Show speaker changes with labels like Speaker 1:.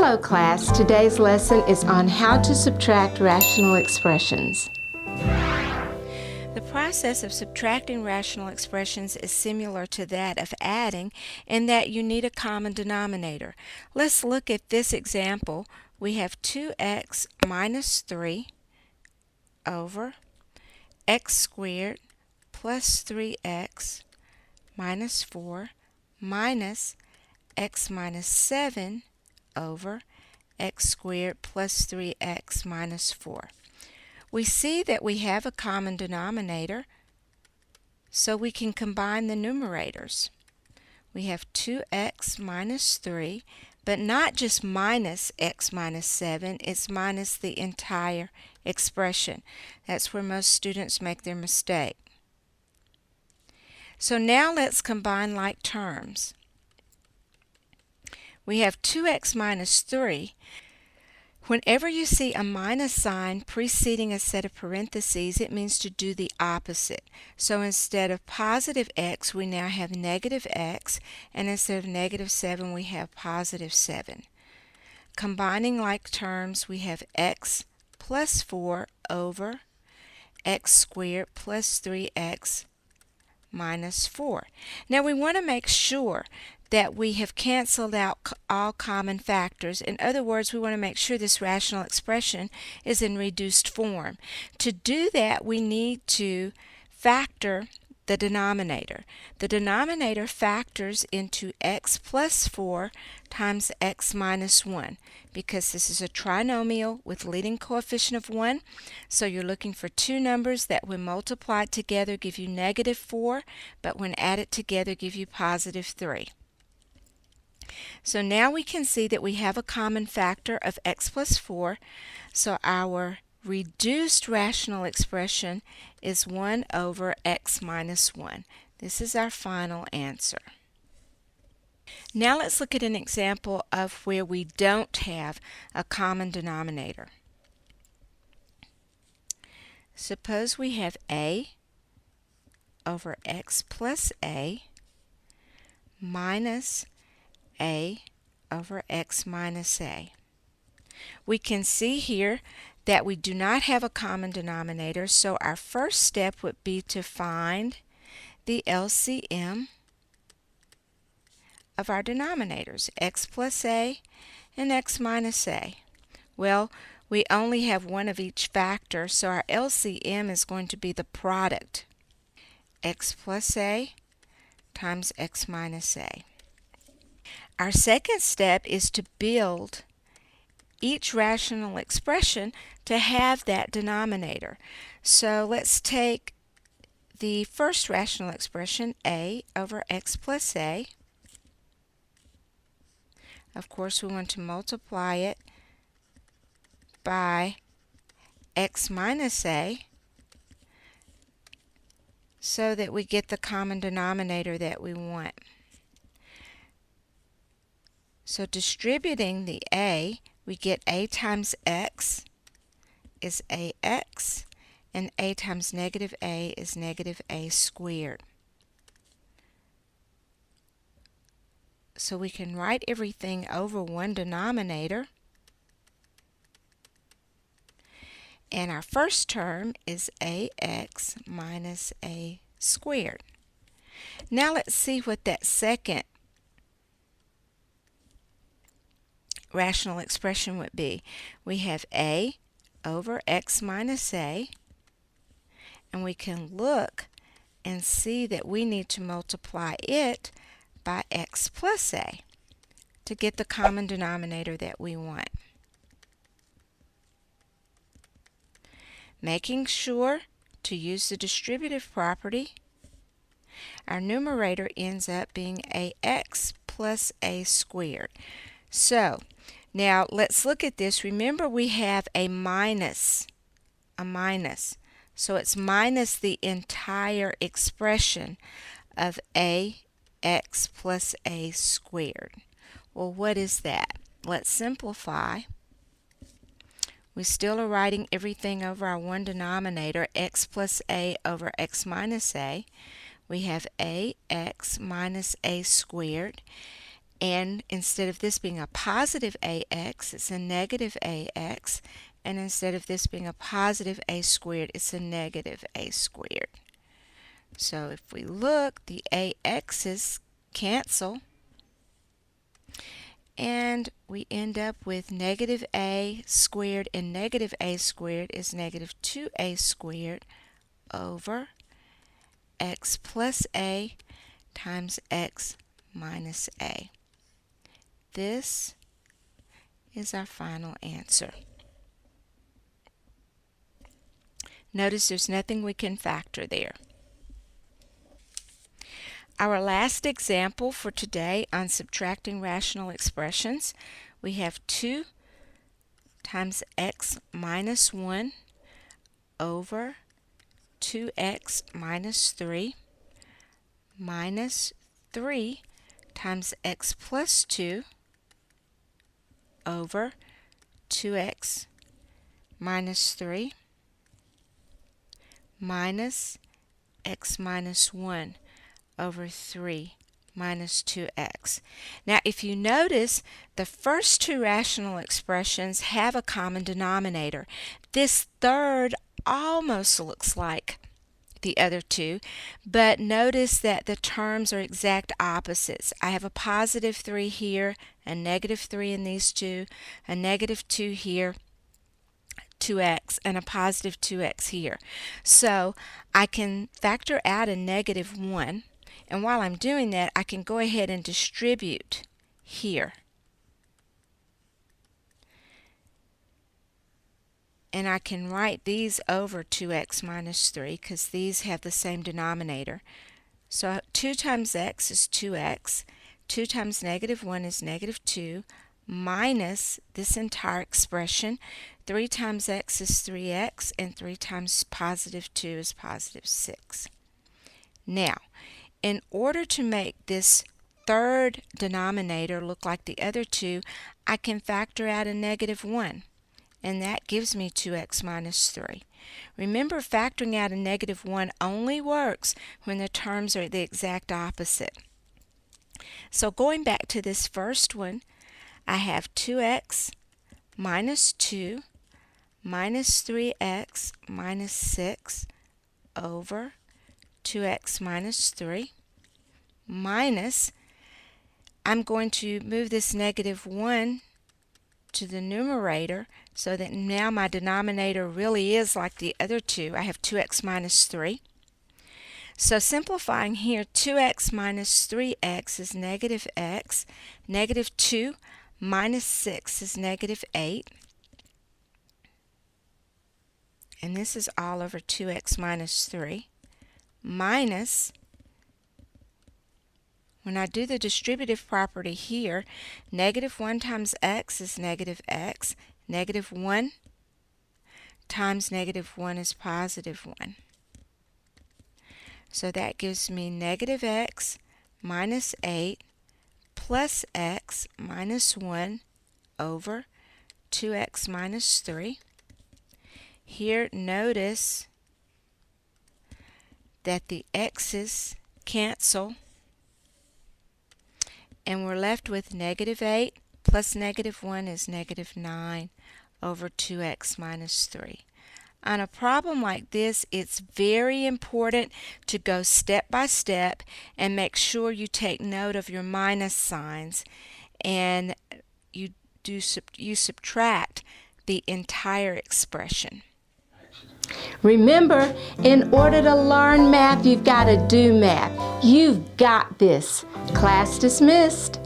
Speaker 1: Hello class, today's lesson is on how to subtract rational expressions.
Speaker 2: The process of subtracting rational expressions is similar to that of adding in that you need a common denominator. Let's look at this example. We have 2x minus 3 over x squared plus 3x minus 4 minus x minus 7 over x squared plus 3x minus 4. We see that we have a common denominator, so we can combine the numerators. We have 2x minus 3, but not just minus x minus 7, it's minus the entire expression. That's where most students make their mistake. So now let's combine like terms. We have 2x minus 3. Whenever you see a minus sign preceding a set of parentheses, it means to do the opposite. So instead of positive x, we now have negative x, and instead of negative 7, we have positive 7. Combining like terms, we have x plus 4 over x squared plus 3x minus 4. Now we want to make sure that we have canceled out all common factors. In other words, we want to make sure this rational expression is in reduced form. To do that, we need to factor the denominator. The denominator factors into x plus 4 times x minus 1, because this is a trinomial with leading coefficient of 1. So you're looking for two numbers that when multiplied together give you negative 4, but when added together give you positive 3. So now we can see that we have a common factor of x plus 4, so our reduced rational expression is 1 over x minus 1. This is our final answer. Now let's look at an example of where we don't have a common denominator. Suppose we have a over x plus a minus a over x minus a. We can see here that we do not have a common denominator, so our first step would be to find the LCM of our denominators, x plus a and x minus a. Well, we only have one of each factor, so our LCM is going to be the product, x plus a times x minus a. Our second step is to build each rational expression to have that denominator. So let's take the first rational expression, a over x plus a. Of course, we want to multiply it by x minus a so that we get the common denominator that we want. So distributing the a, we get a times x is ax, and a times negative a is negative a squared. So we can write everything over one denominator, and our first term is ax minus a squared. Now let's see what that second rational expression would be. We have a over x minus a, and we can look and see that we need to multiply it by x plus a to get the common denominator that we want. Making sure to use the distributive property, our numerator ends up being ax plus a squared. So now let's look at this. Remember, we have a minus. So it's minus the entire expression of ax plus a squared. Well, what is that? Let's simplify. We still are writing everything over our one denominator, x plus a over x minus a. We have ax minus a squared. And instead of this being a positive ax, it's a negative ax. And instead of this being a positive a squared, it's a negative a squared. So if we look, the ax's cancel, and we end up with negative a squared, and negative a squared is negative 2a squared over x plus a times x minus a. This is our final answer. Notice there's nothing we can factor there. Our last example for today on subtracting rational expressions, we have 2 times x minus 1 over 2x minus 3 minus 3 times x plus 2 over 2x minus 3 minus x minus 1 over 3 minus 2x. Now, if you notice, the first two rational expressions have a common denominator. This third almost looks like the other two, but notice that the terms are exact opposites. I have a positive 3 here, a negative 3 in these two, a negative 2 here, 2x, and a positive 2x here. So I can factor out a negative 1, and while I'm doing that, I can go ahead and distribute here. And I can write these over 2x minus 3 because these have the same denominator. So 2 times x is 2x, 2 times negative 1 is negative 2, minus this entire expression. 3 times x is 3x, and 3 times positive 2 is positive 6. Now, in order to make this third denominator look like the other two, I can factor out a negative 1. And that gives me 2x minus 3. Remember, factoring out a negative 1 only works when the terms are the exact opposite. So going back to this first one, I have 2x minus 2 minus 3x minus 6 over 2x minus 3 minus, I'm going to move this negative 1 to the numerator so that now my denominator really is like the other two. I have 2x minus 3. So simplifying here, 2x minus 3x is negative x. Negative 2 minus 6 is negative 8. And this is all over 2x minus 3. Minus, when I do the distributive property here, negative 1 times x is negative x. Negative 1 times negative 1 is positive 1. So that gives me negative x minus 8 plus x minus 1 over 2x minus 3. Here, notice that the x's cancel, and we're left with negative 8 plus negative 1 is negative 9 over 2x minus 3. On a problem like this, it's very important to go step by step and make sure you take note of your minus signs, and you subtract the entire expression.
Speaker 1: Remember, in order to learn math, you've got to do math. You've got this. Class dismissed.